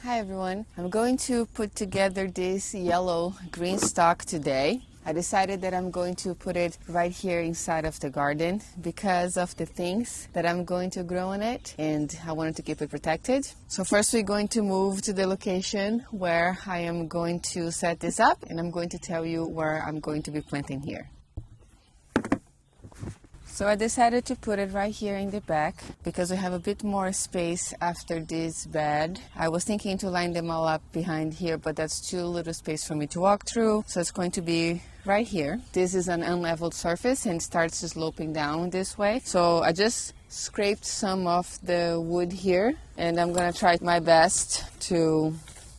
Hi everyone, I'm going to put together this yellow green stalk today. I decided that I'm going to put it right here inside of the garden because of the things that I'm going to grow in it, and I wanted to keep it protected. So first we're going to move to the location where I am going to set this up, and I'm going to tell you where I'm going to be planting here. So I decided to put it right here in the back because we have a bit more space after this bed. I was thinking to line them all up behind here, but that's too little space for me to walk through. So it's going to be right here. This is an unleveled surface and starts sloping down this way. So I just scraped some of the wood here, and I'm gonna try my best to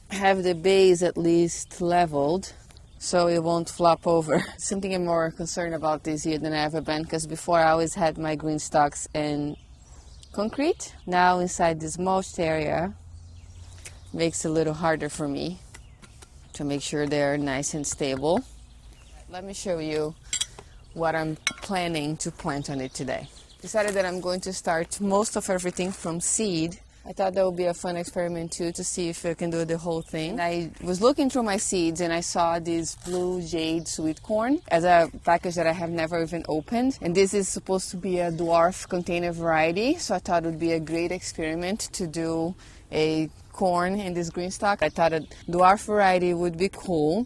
have the base at least leveled, so it won't flop over. Something I'm more concerned about this year than I ever been, because before I always had my green stalks in concrete. Now inside this mulched area makes it a little harder for me to make sure they're nice and stable. Let me show you what I'm planning to plant on it today. Decided that I'm going to start most of everything from seed. I thought that would be a fun experiment too, to see if I can do the whole thing. I was looking through my seeds and I saw this blue jade sweet corn as a package that I have never even opened. And this is supposed to be a dwarf container variety, so I thought it would be a great experiment to do a corn in this green stalk. I thought a dwarf variety would be cool.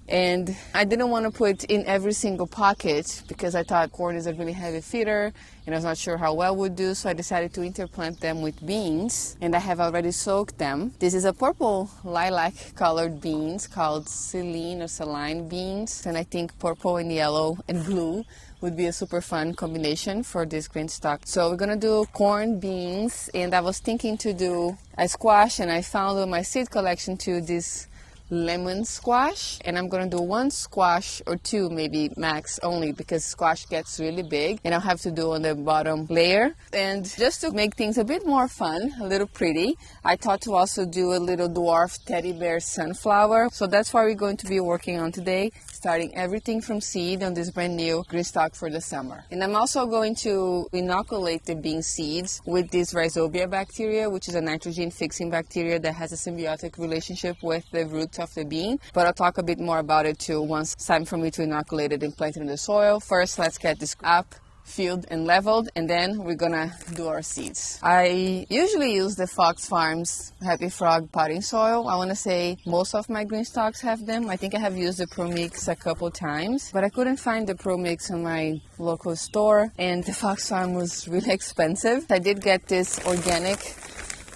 And I didn't want to put in every single pocket because I thought corn is a really heavy feeder and I was not sure how well it would do, so I decided to interplant them with beans, and I have already soaked them. This is a purple lilac colored beans called saline beans, and I think purple and yellow and blue would be a super fun combination for this green stalk. So we're gonna do corn, beans, and I was thinking to do a squash, and I found in my seed collection too this lemon squash, and I'm gonna do one squash or two maybe max only, because squash gets really big and I'll have to do on the bottom layer. And just to make things a bit more fun, a little pretty, I thought to also do a little dwarf teddy bear sunflower. So that's what we're going to be working on today, starting everything from seed on this brand new green stalk for the summer. And I'm also going to inoculate the bean seeds with this rhizobia bacteria, which is a nitrogen fixing bacteria that has a symbiotic relationship with the roots of the bean. But I'll talk a bit more about it too once it's time for me to inoculate it and plant it in the soil. First, let's get this up, filled and leveled, and then we're gonna do our seeds. I usually use the Fox Farms Happy Frog potting soil. I want to say most of my green stalks have them. I think I have used the Pro Mix a couple times, but I couldn't find the Pro Mix in my local store, and the Fox Farm was really expensive. I did get this organic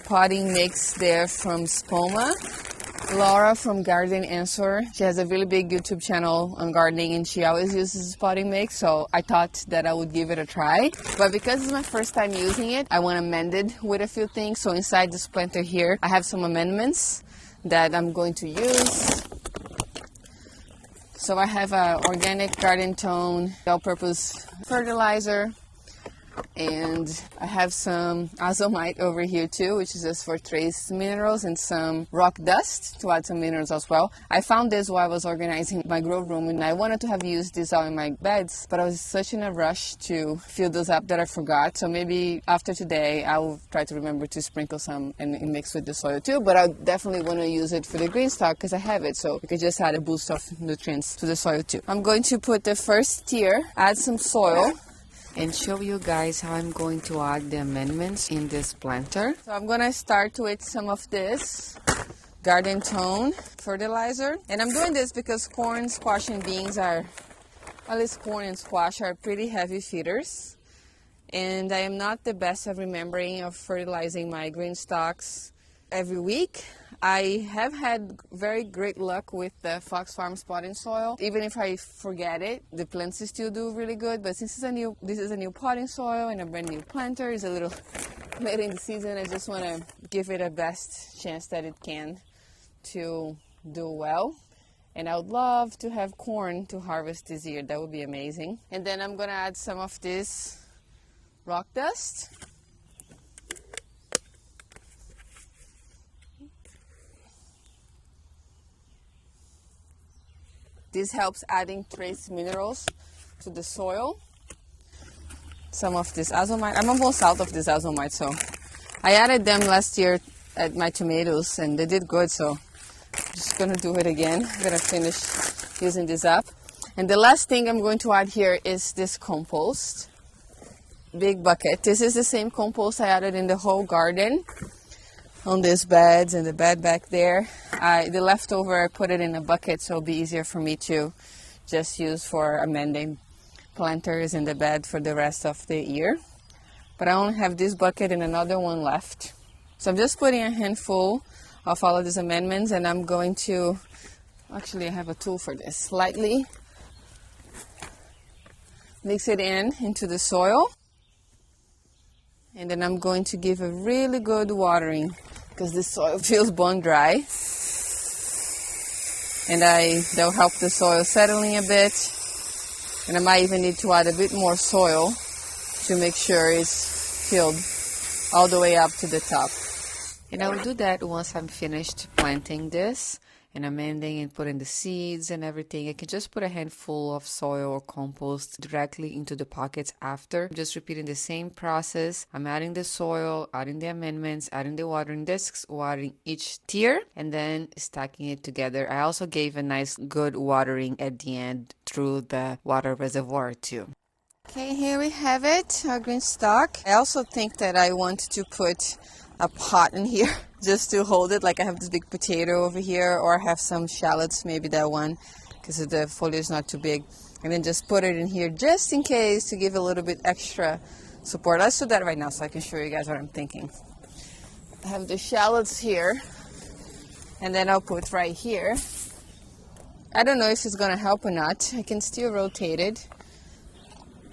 potting mix there from Spoma. Laura from Garden Answer, she has a really big YouTube channel on gardening, and she always uses potting mix, so I thought that I would give it a try. But because it's my first time using it, I want to amend it with a few things. So inside this planter here, I have some amendments that I'm going to use. So I have an organic garden tone all-purpose fertilizer, and I have some azomite over here too, which is just for trace minerals, and some rock dust to add some minerals as well. I found this while I was organizing my grow room, and I wanted to have used this all in my beds, but I was such in a rush to fill those up that I forgot. So maybe after today I will try to remember to sprinkle some and mix with the soil too, but I definitely want to use it for the green stalk because I have it, so we could just add a boost of nutrients to the soil too. I'm going to put the first tier, add some soil, and show you guys how I'm going to add the amendments in this planter. So I'm gonna start with some of this garden tone fertilizer, and I'm doing this because corn, squash, and beans are, at least corn and squash, are pretty heavy feeders, and I am not the best at remembering of fertilizing my green stalks every week. I have had very great luck with the Fox Farms potting soil. Even if I forget it, the plants still do really good. But since this is a new potting soil and a brand new planter, it's a little late in the season, I just want to give it a best chance that it can to do well. And I would love to have corn to harvest this year. That would be amazing. And then I'm going to add some of this rock dust. This helps adding trace minerals to the soil. Some of this azomite. I'm almost out of this azomite, so I added them last year at my tomatoes and they did good, so I'm just gonna do it again. I'm gonna finish using this up. And the last thing I'm going to add here is this compost. Big bucket. This is the same compost I added in the whole garden on these beds and the bed back there. The leftover, I put it in a bucket so it'll be easier for me to just use for amending planters in the bed for the rest of the year. But I only have this bucket and another one left. So I'm just putting a handful of all of these amendments, and I'm going to, actually I have a tool for this, lightly mix it into the soil. And then I'm going to give a really good watering because the soil feels bone dry. And that'll help the soil settling a bit. And I might even need to add a bit more soil to make sure it's filled all the way up to the top. And I will do that once I'm finished planting this and amending and putting the seeds and everything. I can just put a handful of soil or compost directly into the pockets after. I'm just repeating the same process. I'm adding the soil, adding the amendments, adding the watering discs, watering each tier, and then stacking it together. I also gave a nice good watering at the end through the water reservoir too. Okay, here we have it, our green stalk. I also think that I want to put a pot in here just to hold it, like I have this big potato over here, or I have some shallots, maybe that one, because the foliage is not too big, and then just put it in here just in case to give a little bit extra support. Let's do that right now so I can show you guys what I'm thinking. I have the shallots here, and then I'll put right here. I don't know if it's gonna help or not. I can still rotate it.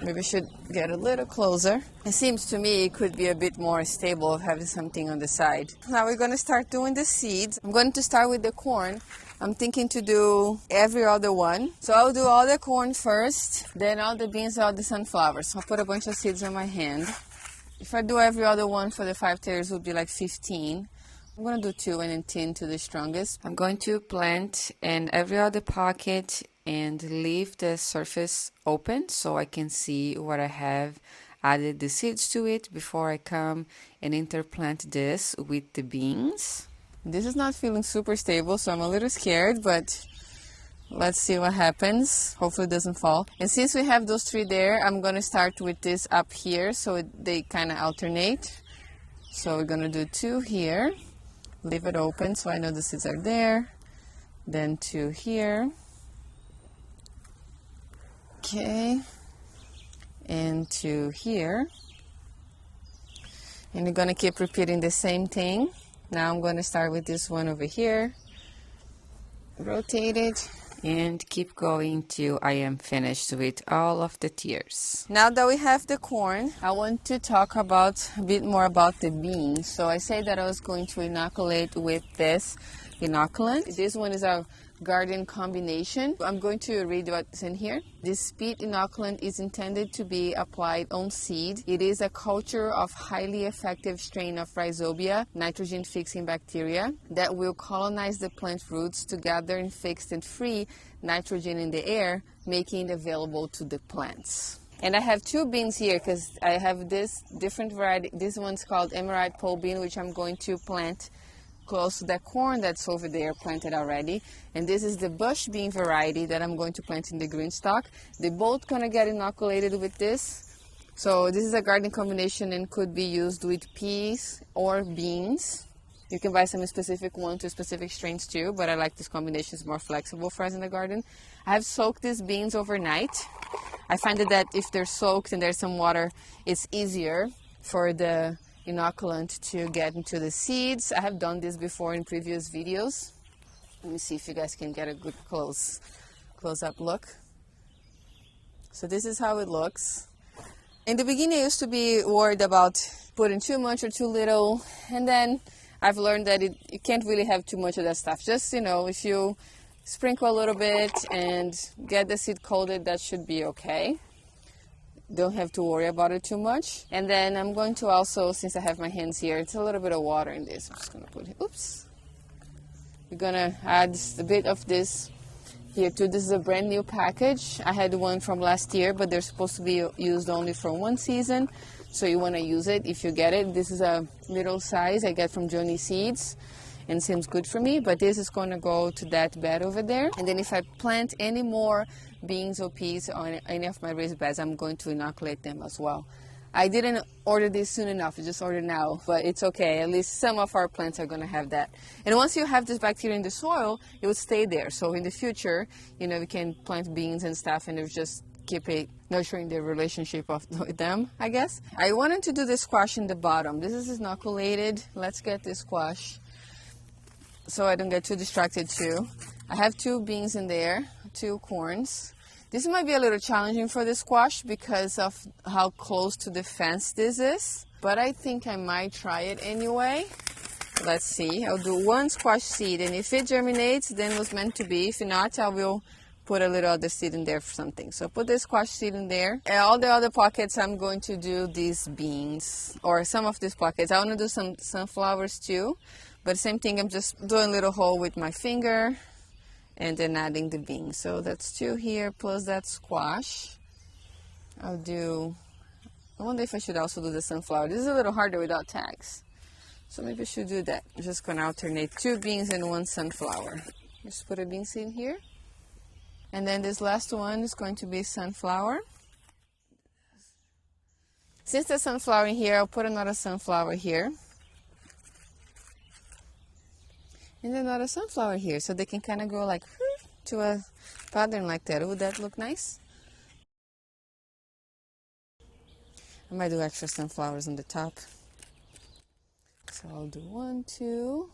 Maybe I should get a little closer. It seems to me it could be a bit more stable of having something on the side. Now we're going to start doing the seeds. I'm going to start with the corn. I'm thinking to do every other one. So I'll do all the corn first, then all the beans, all the sunflowers. I'll put a bunch of seeds on my hand. If I do every other one for the 5 tiers, it would be like 15. I'm going to do 2 and then 10 to the strongest. I'm going to plant in every other pocket and leave the surface open so I can see what I have added the seeds to it before I come and interplant this with the beans. This is not feeling super stable, so I'm a little scared, but let's see what happens. Hopefully it doesn't fall. And since we have those 3 there, I'm going to start with this up here so they kind of alternate. So we're going to do 2 here. Leave it open so I know the seeds are there. Then 2 here. Okay, and 2 here, and you're going to keep repeating the same thing. Now I'm going to start with this one over here, rotate it, and keep going till I am finished with all of the tiers. Now that we have the corn, I want to talk a bit more about the beans. So I said that I was going to inoculate with this inoculant. This one is a garden combination. I'm going to read what's in here. This speed inoculant is intended to be applied on seed. It is a culture of highly effective strain of rhizobia, nitrogen fixing bacteria, that will colonize the plant roots to gather and fix and free nitrogen in the air, making it available to the plants. And I have 2 beans here because I have this different variety. This one's called emerald pole bean, which I'm going to plant close to that corn that's over there planted already. And this is the bush bean variety that I'm going to plant in the green stalk. They're both gonna get inoculated with this. So this is a garden combination and could be used with peas or beans. You can buy some specific one to specific strains too, but I like this combination. It's more flexible for us in the garden. I have soaked these beans overnight. I find that if they're soaked and there's some water, it's easier for the inoculant to get into the seeds. I have done this before in previous videos. Let me see if you guys can get a good close-up look. So this is how it looks. In the beginning I used to be worried about putting too much or too little, and then I've learned that you can't really have too much of that stuff. Just, if you sprinkle a little bit and get the seed coated, that should be okay. Don't have to worry about it too much. And then I'm going to also, since I have my hands here, it's a little bit of water in this. I'm just going to put it, we're going to add a bit of this here too. This is a brand new package. I had one from last year, but they're supposed to be used only for 1 season. so you want to use it if you get it. This is a little size I get from Johnny Seeds and seems good for me, but this is going to go to that bed over there. And then if I plant any more beans or peas on any of my raised beds, I'm going to inoculate them as well. I didn't order this soon enough, I just ordered now, but it's okay. At least some of our plants are going to have that. And once you have this bacteria in the soil, it will stay there. So in the future, you know, we can plant beans and stuff and it will just keep it nurturing the relationship with them, I guess. I wanted to do the squash in the bottom. This is inoculated. Let's get this squash so I don't get too distracted too. I have 2 beans in there, 2 corns. This might be a little challenging for the squash because of how close to the fence this is, but I think I might try it anyway. Let's see. I'll do 1 squash seed, and if it germinates, then it was meant to be. If not, I will put a little other seed in there for something. So put the squash seed in there. And all the other pockets, I'm going to do these beans, or some of these pockets. I want to do some sunflowers too, but same thing, I'm just doing a little hole with my finger and then adding the beans. So that's 2 here plus that squash. I wonder if I should also do the sunflower. This is a little harder without tags, so maybe I should do that. I'm just gonna alternate 2 beans and 1 sunflower. Just put a bean seed here. And then this last one is going to be sunflower. Since there's sunflower in here, I'll put another sunflower here. And another sunflower here, so they can kind of go like to a pattern like that. Would that look nice? I might do extra sunflowers on the top. So I'll do 1, 2.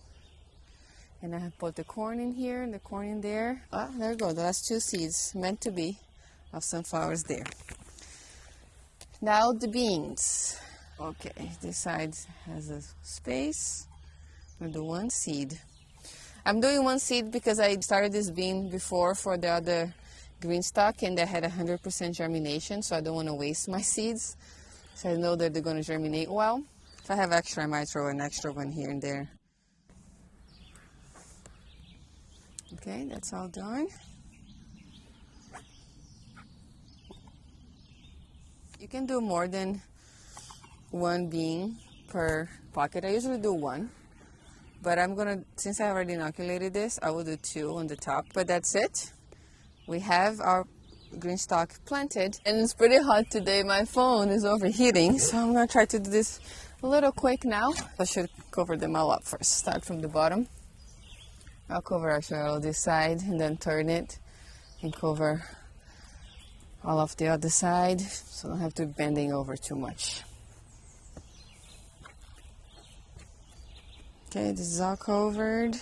And I put the corn in here and the corn in there. Ah, there we go. The last 2 seeds meant to be of sunflowers there. Now the beans. Okay, this side has a space. I'll do 1 seed. I'm doing 1 seed because I started this bean before for the other GreenStalk and they had 100% germination, so I don't want to waste my seeds. So I know that they're going to germinate well. If I have extra, I might throw an extra one here and there. Okay, that's all done. You can do more than 1 bean per pocket. I usually do 1. But I'm gonna, since I already inoculated this, I will do 2 on the top. But that's it. We have our GreenStalk planted. And it's pretty hot today. My phone is overheating. So I'm gonna try to do this a little quick now. I should cover them all up first. Start from the bottom. I'll cover actually all this side and then turn it and cover all of the other side. So I don't have to be bending over too much. Okay, this is all covered.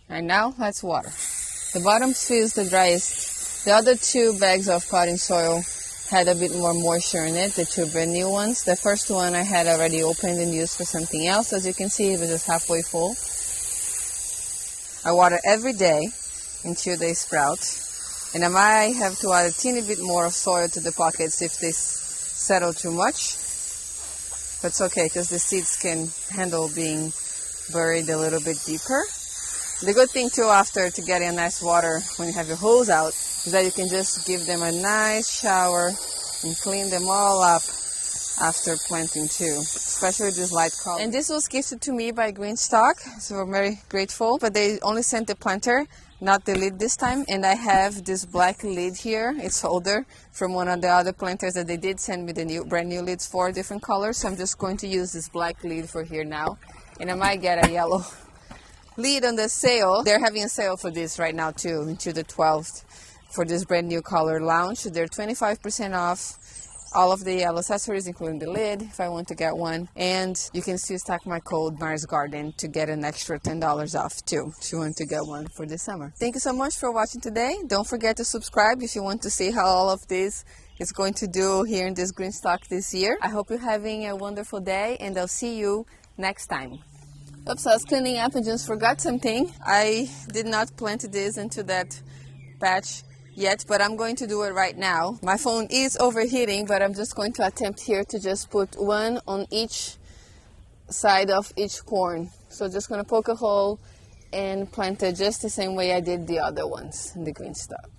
And now let's water. The bottom feels the driest. The other 2 bags of potting soil had a bit more moisture in it, the 2 brand new ones. The first one I had already opened and used for something else. As you can see, it was just halfway full. I water every day until they sprout. And I might have to add a teeny bit more of soil to the pockets if they settle too much. But it's okay because the seeds can handle being buried a little bit deeper. The good thing too after to getting a nice water when you have your hose out is that you can just give them a nice shower and clean them all up after planting too, especially this light color. And this was gifted to me by GreenStalk, so I'm very grateful. But they only sent the planter, not the lid this time, and I have this black lid here. It's older from one of the other planters that they did send me the brand new lids for different colors. So I'm just going to use this black lid for here now, and I might get a yellow lid on the sale. They're having a sale for this right now too, until the 12th, for this brand new color launch. They're 25% off all of the yellow accessories, including the lid, if I want to get one. And you can still stack my code MARISGARDEN to get an extra $10 off too, if you want to get one for this summer. Thank you so much for watching today. Don't forget to subscribe if you want to see how all of this is going to do here in this GreenStalk this year. I hope you're having a wonderful day, and I'll see you next time. Oops, I was cleaning up and just forgot something. I did not plant this into that patch yet, but I'm going to do it right now. My phone is overheating, but I'm just going to attempt here to just put 1 on each side of each corn. So just going to poke a hole and plant it just the same way I did the other ones in the GreenStalk.